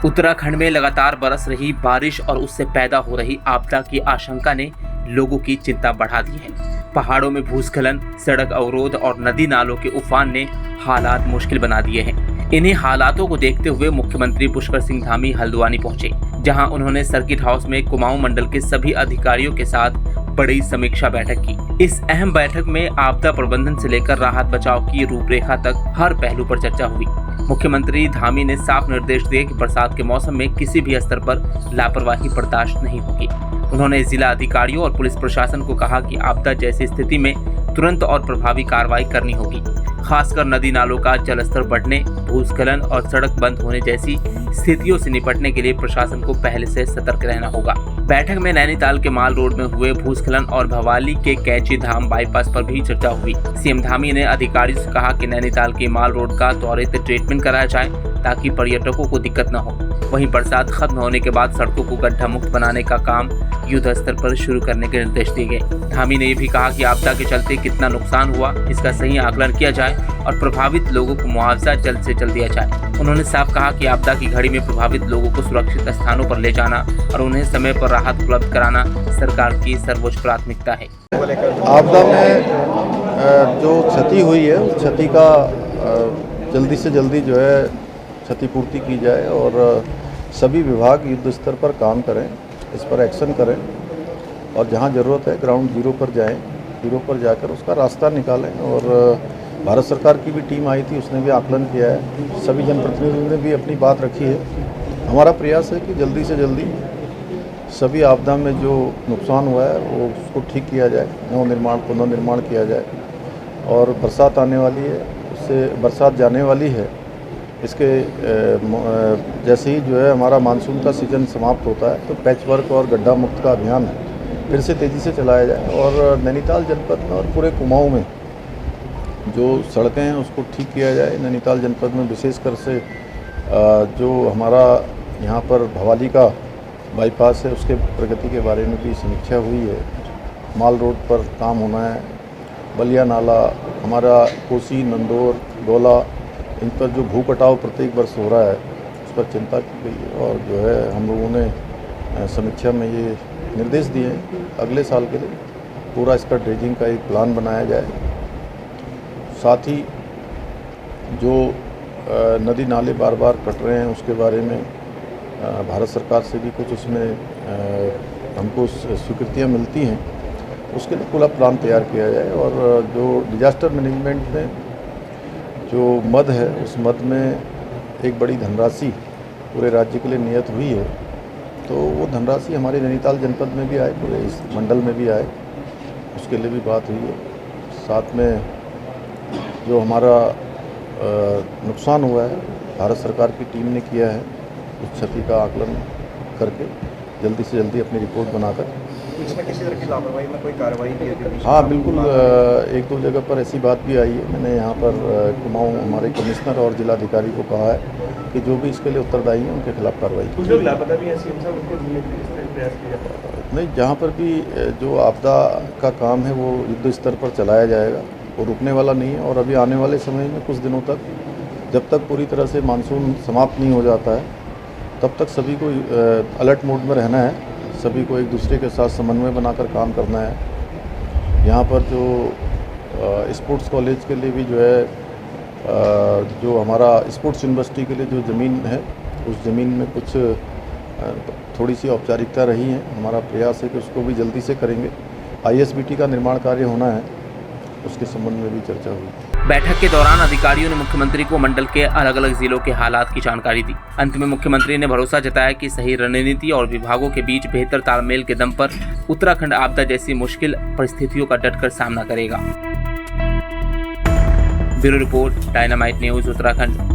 उत्तराखंड में लगातार बरस रही बारिश और उससे पैदा हो रही आपदा की आशंका ने लोगों की चिंता बढ़ा दी है। पहाड़ों में भूस्खलन, सड़क अवरोध और नदी नालों के उफान ने हालात मुश्किल बना दिए हैं। इन्हीं हालातों को देखते हुए मुख्यमंत्री पुष्कर सिंह धामी हल्द्वानी पहुंचे, जहां उन्होंने सर्किट हाउस में कुमाऊं मंडल के सभी अधिकारियों के साथ बड़ी समीक्षा बैठक की। इस अहम बैठक में आपदा प्रबंधन से लेकर राहत बचाव की रूपरेखा तक हर पहलू पर चर्चा हुई। मुख्यमंत्री धामी ने साफ निर्देश दिए कि बरसात के मौसम में किसी भी स्तर पर लापरवाही बर्दाश्त नहीं होगी। उन्होंने जिला अधिकारियों और पुलिस प्रशासन को कहा कि आपदा जैसी स्थिति में तुरंत और प्रभावी कार्रवाई करनी होगी। खासकर नदी नालों का जलस्तर बढ़ने, भूस्खलन और सड़क बंद होने जैसी स्थितियों से निपटने के लिए प्रशासन को पहले से सतर्क रहना होगा। बैठक में नैनीताल के माल रोड में हुए भूस्खलन और भवाली के कैची धाम बाईपास पर भी चर्चा हुई। सीएम धामी ने अधिकारियों से कहा कि नैनीताल के माल रोड का त्वरित ट्रीटमेंट कराया जाए ताकि पर्यटकों को दिक्कत न हो। वहीं बरसात खत्म होने के बाद सड़कों को गड्ढा मुक्त बनाने का काम युद्ध स्तर पर शुरू करने के निर्देश दिए गए। धामी ने यह भी कहा कि आपदा के चलते कितना नुकसान हुआ, इसका सही आकलन किया जाए और प्रभावित लोगों को मुआवजा जल्द से जल्द दिया जाए। उन्होंने साफ कहा कि आपदा की घड़ी में प्रभावित लोगों को सुरक्षित स्थानों पर ले जाना और उन्हें समय पर राहत उपलब्ध कराना सरकार की सर्वोच्च प्राथमिकता है। आपदा में जो क्षति हुई है उस क्षति का जल्दी से जल्दी जो है क्षतिपूर्ति की जाए और सभी विभाग युद्ध स्तर पर काम करें, इस पर एक्शन करें और जहां ज़रूरत है ग्राउंड जीरो पर जाएं, जीरो पर जाकर उसका रास्ता निकालें। और भारत सरकार की भी टीम आई थी, उसने भी आकलन किया है, सभी जनप्रतिनिधियों ने भी अपनी बात रखी है। हमारा प्रयास है कि जल्दी से जल्दी सभी आपदा में जो नुकसान हुआ है वो उसको ठीक किया जाए, नवनिर्माण पुनर्निर्माण किया जाए। और बरसात आने वाली है, उससे बरसात जाने वाली है, इसके जैसे ही जो है हमारा मानसून का सीज़न समाप्त होता है तो पैच वर्क और गड्ढा मुक्त का अभियान फिर से तेज़ी से चलाया जाए और नैनीताल जनपद में और पूरे कुमाऊं में जो सड़कें हैं उसको ठीक किया जाए। नैनीताल जनपद में विशेषकर से जो हमारा यहाँ पर भवाली का बाईपास है उसके प्रगति के बारे में भी समीक्षा हुई है। माल रोड पर काम होना है, बलिया नाला, हमारा कोसी, नंदौर, डोला, इन पर जो भू कटाव प्रत्येक वर्ष हो रहा है उस पर चिंता की गई है और जो है हम लोगों ने समीक्षा में ये निर्देश दिए हैं अगले साल के लिए पूरा इसका ड्रेजिंग का एक प्लान बनाया जाए। साथ ही जो नदी नाले बार बार कट रहे हैं उसके बारे में भारत सरकार से भी कुछ उसमें हमको स्वीकृतियाँ मिलती हैं, उसके लिए पूरा प्लान तैयार किया जाए। और जो डिजास्टर मैनेजमेंट में जो मद है उस मद में एक बड़ी धनराशि पूरे राज्य के लिए नियत हुई है, तो वो धनराशि हमारे नैनीताल जनपद में भी आए, पूरे इस मंडल में भी आए, उसके लिए भी बात हुई है। साथ में जो हमारा नुकसान हुआ है भारत सरकार की टीम ने किया है, उस क्षति का आकलन करके जल्दी से जल्दी अपनी रिपोर्ट बनाकर इसमें किसी तरह की लापरवाही में कोई कार्रवाई की है? हाँ बिल्कुल, एक दो जगह पर ऐसी बात भी आई है। मैंने यहाँ पर कुमाऊं हमारे कमिश्नर और जिलाधिकारी को कहा है कि जो भी इसके लिए उत्तरदायी हैं उनके खिलाफ कार्रवाई की। कुछ लोग लापता भी ऐसी उनको ढूंढने के लिए प्रयास किया नहीं, जहाँ पर भी जो आपदा का काम है वो युद्ध स्तर पर चलाया जाएगा, वो रुकने वाला नहीं है। और अभी आने वाले समय में कुछ दिनों तक, जब तक पूरी तरह से मानसून समाप्त नहीं हो जाता है तब तक सभी को अलर्ट मोड में रहना है, सभी को एक दूसरे के साथ समन्वय बनाकर काम करना है। यहाँ पर जो स्पोर्ट्स कॉलेज के लिए भी जो है जो हमारा स्पोर्ट्स यूनिवर्सिटी के लिए जो ज़मीन है उस ज़मीन में कुछ थोड़ी सी औपचारिकता रही है। हमारा प्रयास है कि उसको भी जल्दी से करेंगे। ISBT का निर्माण कार्य होना है, उसके संबंध में भी चर्चा हुई। बैठक के दौरान अधिकारियों ने मुख्यमंत्री को मंडल के अलग अलग जिलों के हालात की जानकारी दी। अंत में मुख्यमंत्री ने भरोसा जताया कि सही रणनीति और विभागों के बीच बेहतर तालमेल के दम पर उत्तराखंड आपदा जैसी मुश्किल परिस्थितियों का डटकर सामना करेगा। Bureau report, dynamite news, Uttarakhand.